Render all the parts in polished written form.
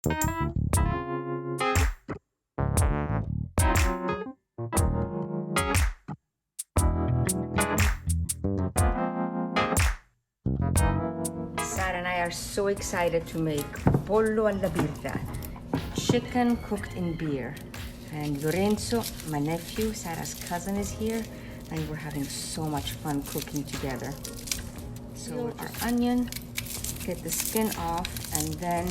Sara and I are so excited to make pollo alla birra, chicken cooked in beer. And Lorenzo, my nephew, Sara's cousin, is here, and we're having so much fun cooking together. So our onion, get the skin off, and then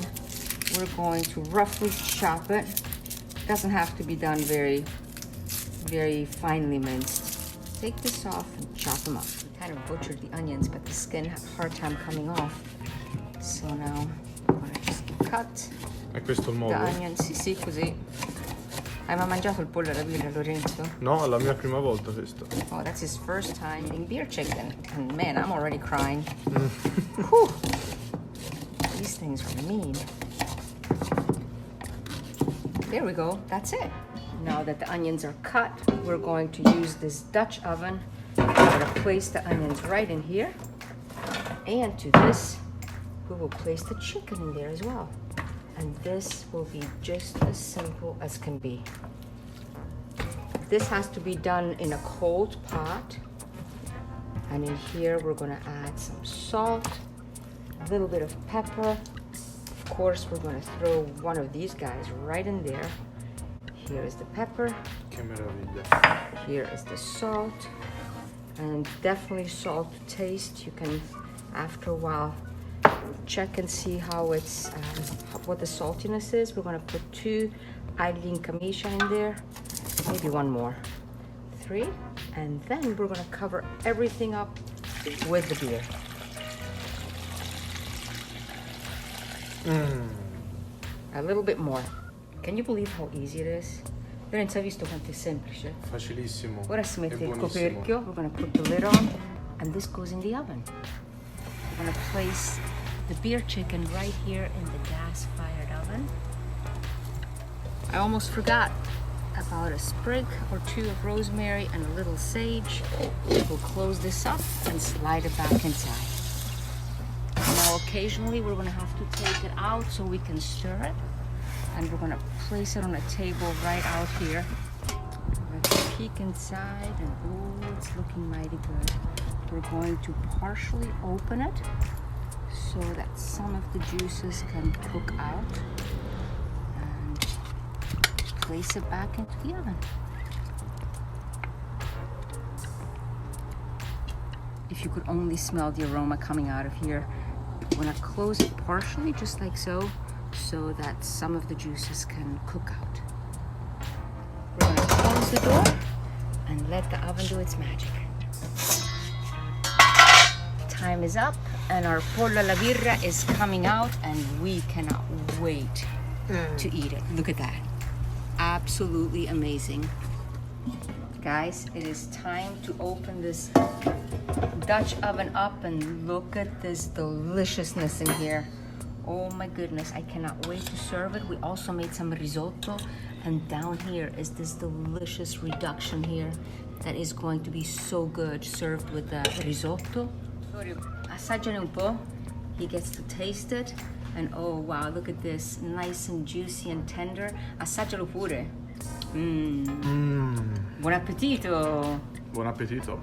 we're going to roughly chop it. It doesn't have to be done very finely minced. Take this off and chop them up. We kind of butchered the onions, but the skin had a hard time coming off. So now I'm gonna just cut È questo il modo? the onions. Sì, così. Hai mai mangiato il pollo alla birra, Lorenzo? No, è la mia prima volta questo. Oh, that's his first time eating beer chicken. And man, I'm already crying. Whew. These things are mean. There we go, that's it. Now that the onions are cut, we're going to use this Dutch oven. We're gonna place the onions right in here. And to this, we will place the chicken in there as well. And this will be just as simple as can be. This has to be done in a cold pot. And in here, we're gonna add some salt, a little bit of pepper. Of course, we're gonna throw one of these guys right in there. Here is the pepper. Che meraviglia. Here is the salt. And definitely salt to taste. You can, after a while, check and see how it's, what the saltiness is. We're gonna put 2 aglin camicia in there, maybe 1 more. 3, and then we're gonna cover everything up with the beer. A little bit more. Can you believe how easy it is? Lorenzo, hai visto quanto è semplice? Facilissimo. Ora si mette È il buonissimo. coperchio. We're gonna put the lid on, and this goes in the oven. We're gonna place the beer chicken right here in the gas-fired oven. I almost forgot about a sprig or 2 of rosemary and a little sage. We'll close this up and slide it back inside. Now occasionally we're gonna have to take it out so we can stir it. And we're gonna place it on a table right out here. Let's peek inside, and oh, it's looking mighty good. We're going to partially open it so that some of the juices can cook out. And place it back into the oven. If you could only smell the aroma coming out of here. We're gonna close it partially, just like so that some of the juices can cook out. We're gonna close the door and let the oven do its magic. Time is up, and our pollo alla birra is coming out, and we cannot wait to eat it. Look at that. Absolutely amazing. Guys, it is time to open this Dutch oven up and look at this deliciousness in here. Oh my goodness, I cannot wait to serve it. We also made some risotto, and down here is this delicious reduction here that is going to be so good served with the risotto. Assaggiane un po'. He gets to taste it, and oh wow, look at this, nice and juicy and tender. Assaggialo pure. Buon appetito! Buon appetito.